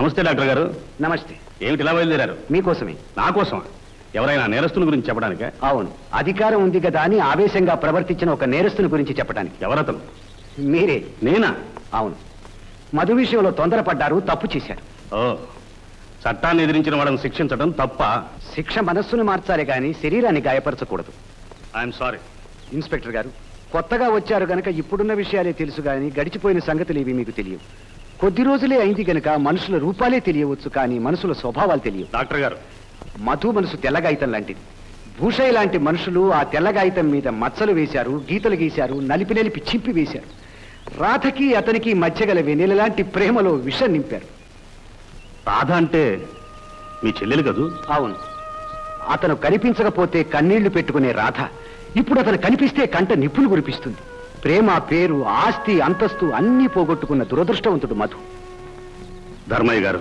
నమస్తే డాక్టర్ గారు. నమస్తే. ఏమిటి ఇలా బయలుదేరారు? మీకోసమే. నా కోసమా? ఎవరైనా నేరస్తుల గురించి చెప్పడానికే? అవును, అధికారం ఉంది కదా అని ఆవేశంగా ప్రవర్తించిన ఒక నేరస్తుని గురించి చెప్పడానికి. ఎవరతను? మీరే. నేనా? అవును, మధు విషయంలో తొందరపడ్డారు, తప్పు చేశారు. ఓ, చట్టాన్ని ఎదిరించిన వాళ్ళని శిక్షించడం తప్ప? శిక్ష మనస్సును మార్చాలి కానీ శరీరాన్ని గాయపరచకూడదు. I'm sorry. ఇన్స్పెక్టర్ గారు, కొత్తగా వచ్చారు గనక ఇప్పుడున్న విషయాలే తెలుసు కానీ గడిచిపోయిన సంగతులు ఇవి మీకు తెలియవు. కొద్ది రోజులే అయింది గనక మనుషుల రూపాలే తెలియవచ్చు కానీ మనుషుల స్వభావాలు తెలియవు. డాక్టర్ గారు, మధు మనసు తెల్లగాయితం లాంటిది. భూషయ్య లాంటి మనుషులు ఆ తెల్లగాయితం మీద మచ్చలు వేశారు, గీతలు గీశారు, నలిపి నలిపి చింపి వేశారు. రాధకి అతనికి మధ్య గల వెన్నెలలాంటి ప్రేమలో విషం నింపారు. రాధ అంటే మీ చెల్లెలు కదూ? అవును, అతను కనిపించకపోతే కన్నీళ్లు పెట్టుకునే రాధ ఇప్పుడు అతను కనిపిస్తే కంట నిప్పులు కురిపిస్తుంది. ప్రేమ, పేరు, ఆస్తి, అంతస్తు అన్నీ పోగొట్టుకున్న దురదృష్టవంతుడు మధు. ధర్మయ్య గారు,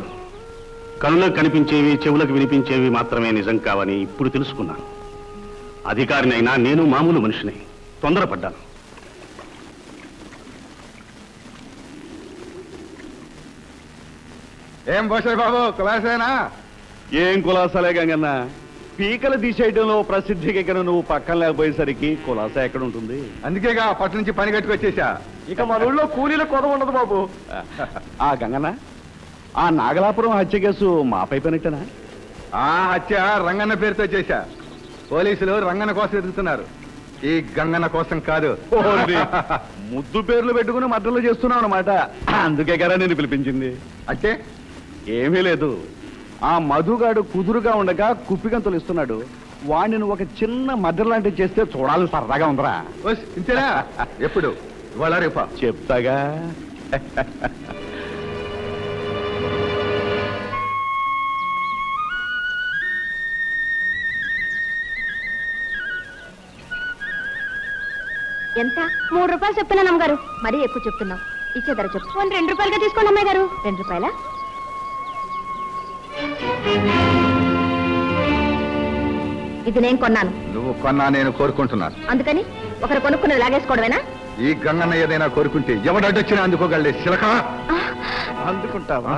కనులకు కనిపించేవి చెవులకు వినిపించేవి మాత్రమే నిజం కావని ఇప్పుడు తెలుసుకున్నాను. అధికారినైనా నేను మామూలు మనిషిని, తొందరపడ్డాను. ఏం భూషయ్య బాబు, కులాసేనా? ఏం కులాసాలే గంగన్న, పీకలు తీసేయడంలో ప్రసిద్ధికెక్కిన నువ్వు పక్కన లేకపోయేసరికి కులాసా ఎక్కడ ఉంటుంది? అందుకేగా పట్టు నుంచి పని కట్టుకొచ్చేసా. ఇక మన ఊళ్ళో కూలీల కొద ఉండదు బాబు. ఆ గంగన్న, ఆ నాగలాపురం హత్య కేసు మాపై పనిట్టనా? ఆ హత్య రంగన్న పేరుతో చేశా. పోలీసులు రంగన్న కోసం ఎదుగుతున్నారు, ఈ గంగన్న కోసం కాదు. ముద్దు పేర్లు పెట్టుకుని మద్దలు చేస్తున్నావు అన్నమాట. అందుకే కదా నేను పిలిపించింది. అంటే ఏమీ లేదు, ఆ మధుగాడు కుదురుగా ఉండగా కుప్పిగంతులు ఇస్తున్నాడు. వాడిని నువ్వు ఒక చిన్న మద్దరు లాంటివి చేస్తే చూడాలని సరదాగా ఉందరా. ఇంతేనా? ఎప్పుడు? ఇవాళ రేపా? చెప్తాగా. ఎంత? 3 రూపాయలు చెప్తున్నాను అమ్మగారు. మరీ ఎక్కువ చెప్తున్నావు. ఇచ్చే ధర చెప్పు. 2 రూపాయలుగా తీసుకోండి అమ్మాయి గారు. 2 రూపాయలా? ఇది నేను కొన్నాను. నువ్వు కొన్నా, నేను కోరుకుంటున్నాను. అందుకని ఒకరు కొనుక్కున్నది లాగేసుకోవడమేనా? ఈ గంగన్న ఏదైనా కోరుకుంటే ఎవడడ్డొచ్చినా అందుకోగలే. శిలక అందుకుంటావా?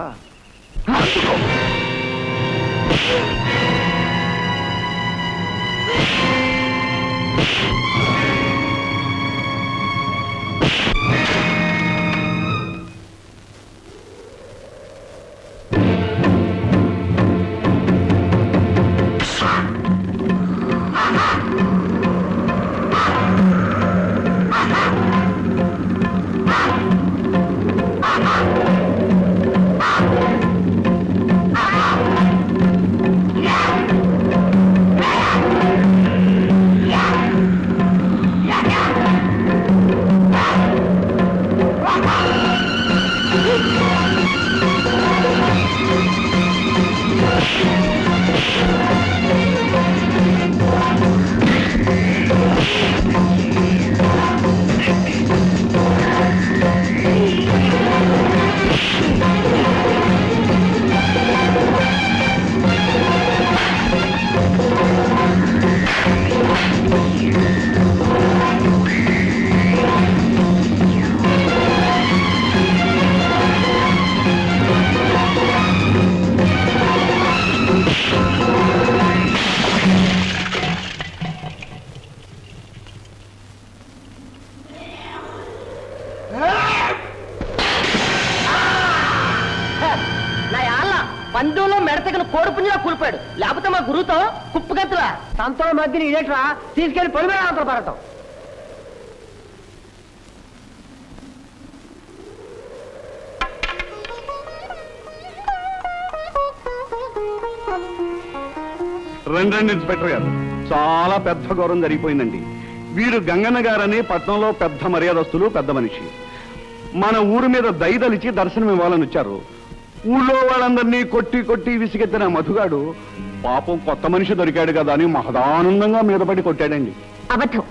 పందులో మెడతగిన కోడి పుంజలా కూలిపోయాడు. లేకపోతే మా గురువుతో కుప్పగత్తులా సంతలో మధ్యని ఇదేట్రా తీసుకెళ్లి పొలిమే అంతలో పడటం. రండి ఇన్స్పెక్టర్ గారు, చాలా పెద్ద ఘోరం జరిగిపోయిందండి. వీరు గంగన్న గారని పట్నంలో పెద్ద మర్యాదస్తులు, పెద్ద మనిషి. మన ఊరి మీద దయదలిచి దర్శనం ఇవ్వాలని వచ్చారు. ఊళ్ళో వాళ్ళందరినీ కొట్టి కొట్టి విసిగెత్తిన మధుగాడు పాపం కొత్త మనిషి దొరికాడు కదా అని మహదానందంగా మీదపడి కొట్టాడండి. అబద్ధం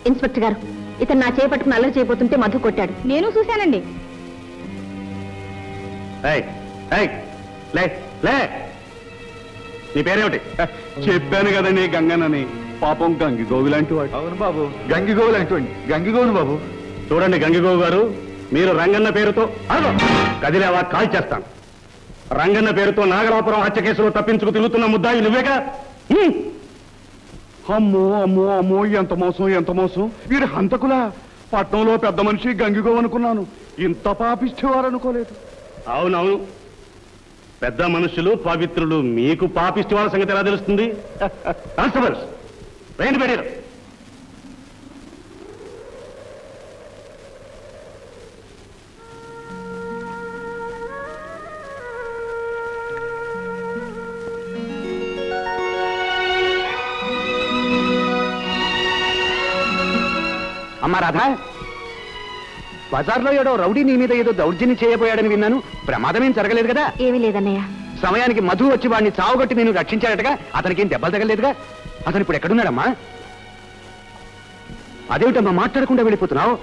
ఇన్స్పెక్టర్ గారు. ఇతను నా చేపట్టుకుని అల్లరి చేయబోతుంటే మధు కొట్టాడు. నేను చూశానండి. నీ పేరేమిటి? చెప్పాను కదండి గంగన్నని. పాపం గంగిగోవి లాంటి వాడు. అవును బాబు, గంగిగోవు లాంటి వాడిని. గంగిగోవును బాబు. చూడండి గంగిగోవు గారు, మీరు రంగన్న పేరుతో కదిలేవా కాల్ చేస్తాను. రంగన్న పేరుతో నాగలాపురం హత్య కేసులో తప్పించుకు తిరుగుతున్న ముద్దాయి నువ్వేగా? అమ్మో అమ్మో అమ్మో, ఎంత మోసం ఎంత మోసం! వీరు హంతకులా? పట్నంలో పెద్ద మనిషి గంగిగో అనుకున్నాను, ఇంత పాపిష్టేవారనుకోలేదు. అవునవును, పెద్ద మనుషులు పవిత్రులు. మీకు పాపిష్టి వాళ్ళ సంగతి ఎలా తెలుస్తుంది? కానిస్టేబుల్స్, రండి బయట. అమ్మా రాధా, బజార్లో ఏడో రౌడీ నీ మీద ఏదో దౌర్జన్యం చేయబోయాడని విన్నాను. ప్రమాదమేం జరగలేదు కదా? ఏమీ లేదన్నయ్య. సమయానికి మధు వచ్చి వాడిని చావుగొట్టి నేను రక్షించాడటగా. అతనికి ఏం దెబ్బలు తగలేదుగా? అతను ఇప్పుడు ఎక్కడున్నాడమ్మా? అదేమిటమ్మా మాట్లాడకుండా వెళ్ళిపోతున్నావు?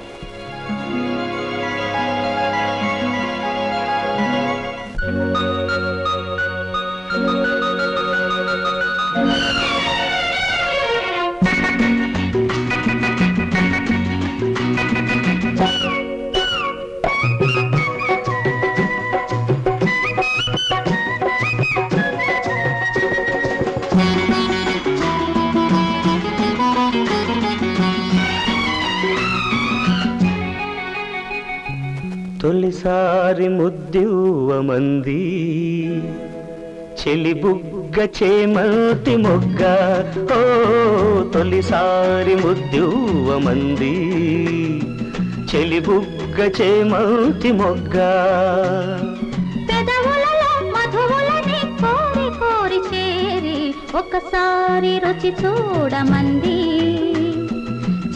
తొలిసారి ముద్దివ్వమంది చెలి బుగ్గ చేమంతి మొగ్గ. ఓ తొలిసారి ముద్దివ్వమంది చెలి బుగ్గ చేమంతి మొగ్గ. పెదవులలో మధువులని కోరి కోరి చేరి ఒకసారి రుచి చూడమంది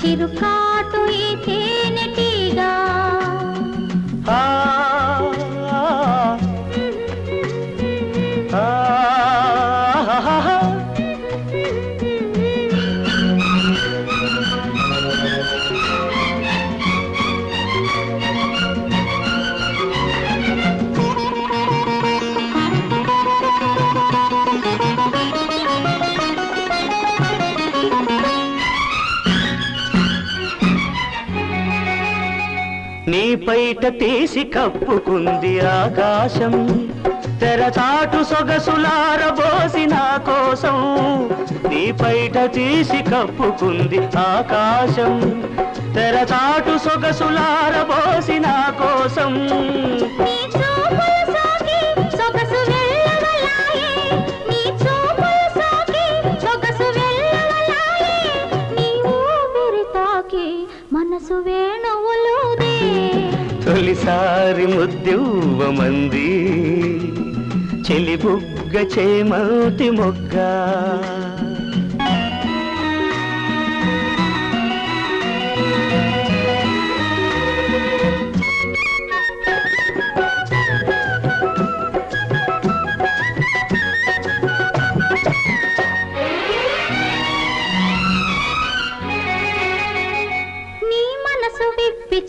చిరుకాటు ఈ తేనెటీగా. నీ పైట తీసి కప్పుకుంది ఆకాశం, తెరచాటు సొగసులారబోసి నా కోసం. నీ పైట తీసి కప్పుకుంది ఆకాశం, తెరచాటు సొగసులారబోసి నా కోసం. మనసు వేణువులుదే తొలిసారి ముద్దివ్వమంది చెలి బుగ్గ చేమంతి మొగ్గ.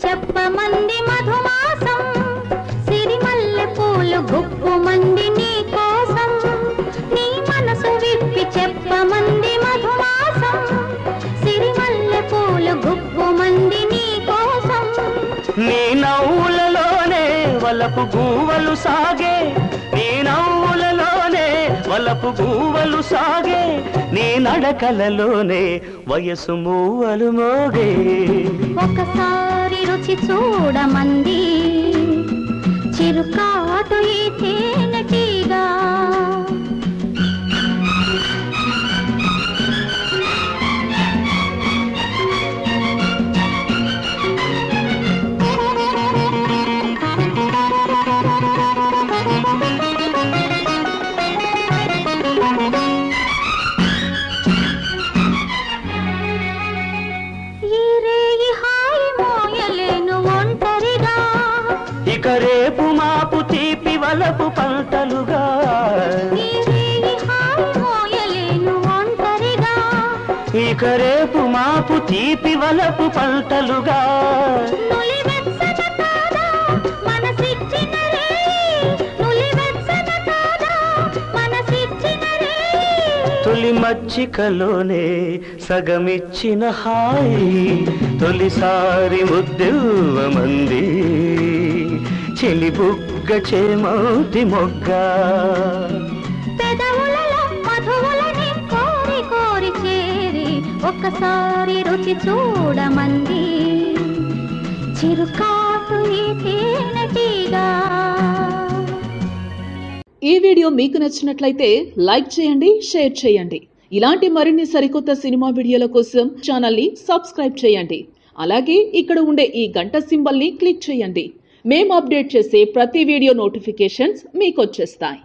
చెప్పమంది మధుమాసం సిరిమల్లె పూలు గుప్పుమంది నీ కోసం. నీ మనసు విప్పి చెప్పమంది మధుమాసం సిరిమల్లె పూలు గుప్పుమంది నీ కోసం. నీ నవ్వులలోనే వలపు గూవలు సాగే, నీ నవ్వులలోనే వలపు గూవలు సాగే, నీ నడకలలోనే వయసు మూవలు మోగే. ఒకసారి రుచి చూడమంది చిరుకాటు ఈ తేనెటీగా. ఇక రేపు మాపు తీపి వలపు పంటలుగా, ఇక రేపు మాపు తీపి వలపు పంటలుగా. తొలి మచ్చికలోనే సగమిచ్చిన హాయి తొలిసారి ముద్దివ్వమంది చెలి బుగ్గ మొగ్గ చేమౌతి మొగ్గ పెదవులలో మధువులని కోరి కోరి చేరి ఒక్కసారి రుచి చూడమంది చిరుకాకు ఈ తేనెటీగా. ఈ వీడియో మీకు నచ్చినట్లయితే లైక్ చేయండి, షేర్ చేయండి. ఇలాంటి మరిన్ని సరికొత్త సినిమా వీడియోల కోసం ఛానల్ని సబ్స్క్రైబ్ చేయండి. అలాగే ఇక్కడ ఉండే ఈ గంట సింబల్ని క్లిక్ చేయండి. మేము అప్డేట్ చేసే ప్రతి వీడియో నోటిఫికేషన్స్ మీకు వచ్చేస్తాయి.